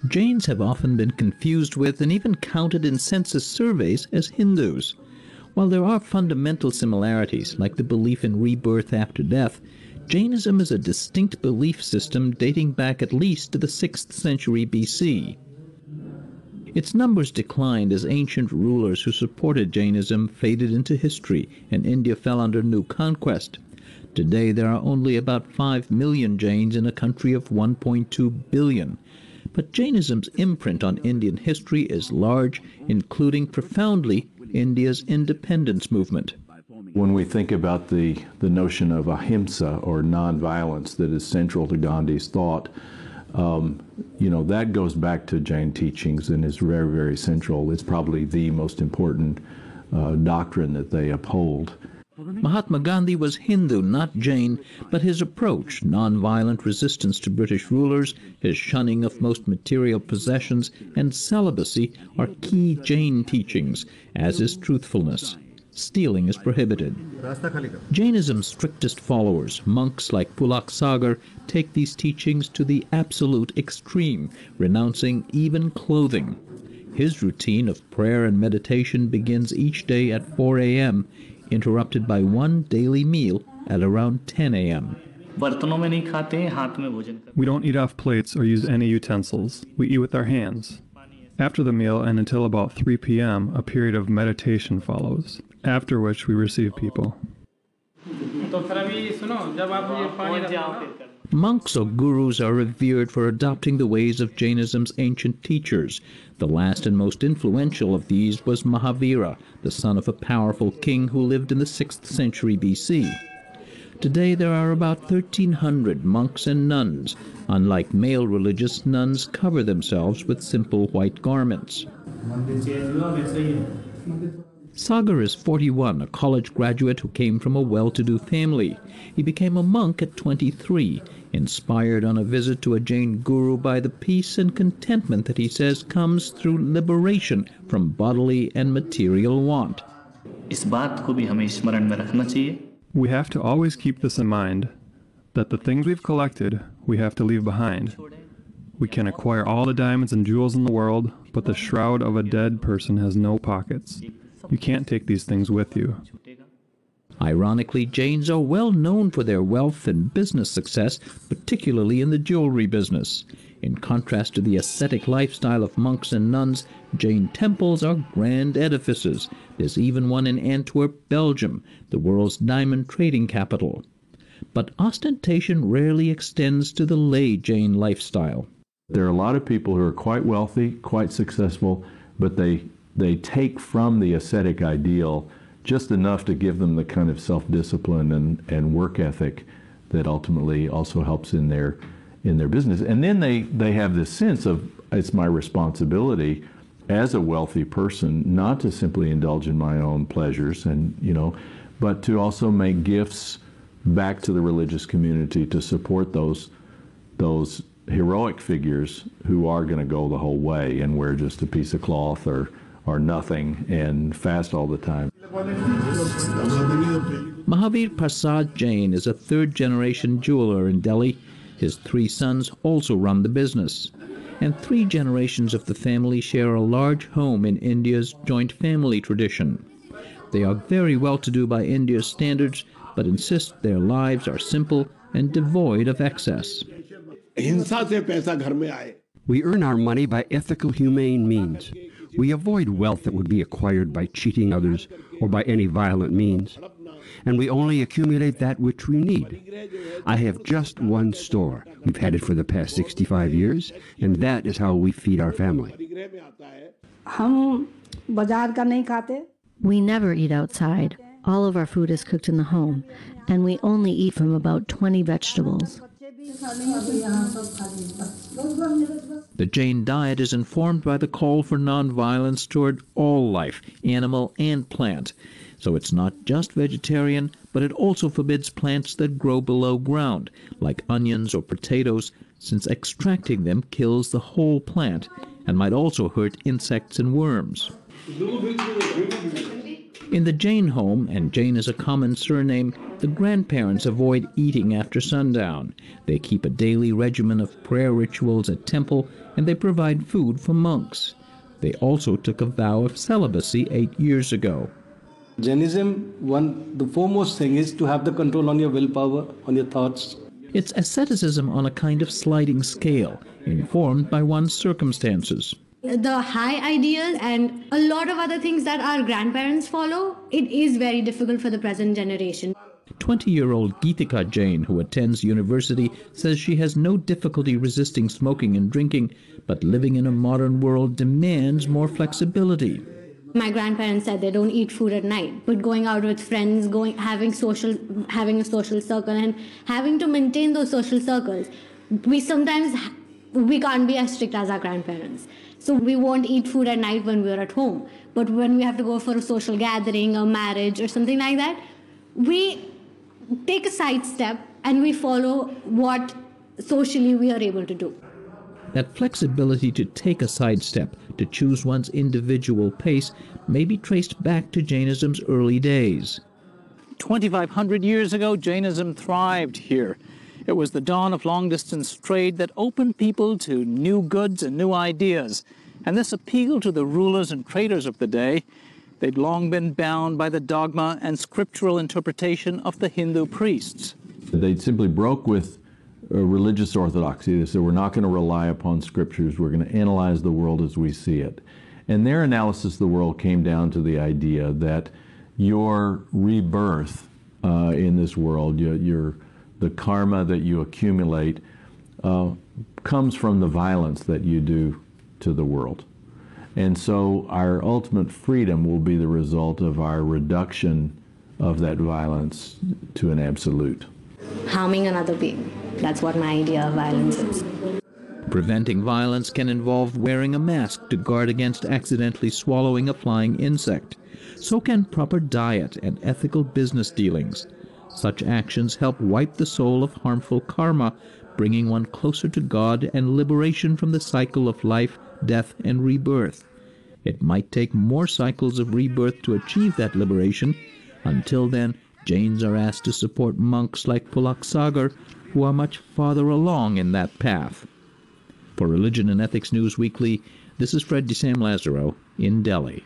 Jains have often been confused with and even counted in census surveys as Hindus. While there are fundamental similarities, like the belief in rebirth after death, Jainism is a distinct belief system dating back at least to the 6th century BC. Its numbers declined as ancient rulers who supported Jainism faded into history and India fell under new conquest. Today there are only about 5 million Jains in a country of 1.2 billion. But Jainism's imprint on Indian history is large, including profoundly India's independence movement. When we think about the notion of ahimsa, or nonviolence, that is central to Gandhi's thought, that goes back to Jain teachings and is very, very central. It's probably the most important doctrine that they uphold. Mahatma Gandhi was Hindu, not Jain, but his approach, nonviolent resistance to British rulers, his shunning of most material possessions, and celibacy are key Jain teachings, as is truthfulness. Stealing is prohibited. Jainism's strictest followers, monks like Pulak Sagar, take these teachings to the absolute extreme, renouncing even clothing. His routine of prayer and meditation begins each day at 4 a.m., interrupted by one daily meal at around 10 a.m. We don't eat off plates or use any utensils. We eat with our hands. After the meal and until about 3 p.m., a period of meditation follows, after which we receive people. Monks or gurus are revered for adopting the ways of Jainism's ancient teachers. The last and most influential of these was Mahavira, the son of a powerful king who lived in the 6th century BC. Today there are about 1,300 monks and nuns. Unlike male religious, nuns cover themselves with simple white garments. Sagar is 41, a college graduate who came from a well-to-do family. He became a monk at 23, inspired on a visit to a Jain guru by the peace and contentment that he says comes through liberation from bodily and material want. We have to always keep this in mind, that the things we've collected, we have to leave behind. We can acquire all the diamonds and jewels in the world, but the shroud of a dead person has no pockets. You can't take these things with you. Ironically, Jains are well known for their wealth and business success, particularly in the jewelry business. In contrast to the ascetic lifestyle of monks and nuns, Jain temples are grand edifices. There's even one in Antwerp, Belgium, the world's diamond trading capital. But ostentation rarely extends to the lay Jain lifestyle. There are a lot of people who are quite wealthy, quite successful, but they take from the ascetic ideal just enough to give them the kind of self-discipline and work ethic that ultimately also helps in their business. And then they have this sense of, it's my responsibility as a wealthy person not to simply indulge in my own pleasures but to also make gifts back to the religious community to support those heroic figures who are going to go the whole way and wear just a piece of cloth or nothing and fast all the time. Mahavir Prasad Jain is a third-generation jeweler in Delhi. His 3 sons also run the business. And 3 generations of the family share a large home in India's joint family tradition. They are very well-to-do by India's standards, but insist their lives are simple and devoid of excess. We earn our money by ethical, humane means. We avoid wealth that would be acquired by cheating others or by any violent means. And we only accumulate that which we need. I have just one store. We've had it for the past 65 years, and that is how we feed our family. We never eat outside. All of our food is cooked in the home, and we only eat from about 20 vegetables. The Jain diet is informed by the call for nonviolence toward all life, animal and plant. So it's not just vegetarian, but it also forbids plants that grow below ground, like onions or potatoes, since extracting them kills the whole plant and might also hurt insects and worms. In the Jain home, and Jain is a common surname, the grandparents avoid eating after sundown. They keep a daily regimen of prayer rituals at temple, and they provide food for monks. They also took a vow of celibacy 8 years ago. Jainism, the foremost thing is to have the control on your willpower, on your thoughts. It's asceticism on a kind of sliding scale, informed by one's circumstances. The high ideals and a lot of other things that our grandparents follow, it is very difficult for the present generation. 20-year-old Geetika Jain, who attends university, says she has no difficulty resisting smoking and drinking, but living in a modern world demands more flexibility. My grandparents said they don't eat food at night, but going out with friends, having a social circle and having to maintain those social circles, we can't be as strict as our grandparents. So we won't eat food at night when we're at home. But when we have to go for a social gathering, a marriage or something like that, we take a sidestep and we follow what socially we are able to do. That flexibility to take a sidestep, to choose one's individual pace, may be traced back to Jainism's early days. 2,500 years ago, Jainism thrived here. It was the dawn of long-distance trade that opened people to new goods and new ideas. And this appealed to the rulers and traders of the day. They'd long been bound by the dogma and scriptural interpretation of the Hindu priests. They simply broke with religious orthodoxy. They said, we're not going to rely upon scriptures. We're going to analyze the world as we see it. And their analysis of the world came down to the idea that your rebirth in this world, the karma that you accumulate, comes from the violence that you do to the world. And so our ultimate freedom will be the result of our reduction of that violence to an absolute. Harming another being. That's what my idea of violence is. Preventing violence can involve wearing a mask to guard against accidentally swallowing a flying insect. So can proper diet and ethical business dealings. Such actions help wipe the soul of harmful karma, bringing one closer to God and liberation from the cycle of life, death, and rebirth. It might take more cycles of rebirth to achieve that liberation. Until then, Jains are asked to support monks like Pulak Sagar, who are much farther along in that path. For Religion and Ethics News Weekly, this is Fred DeSam Lazaro in Delhi.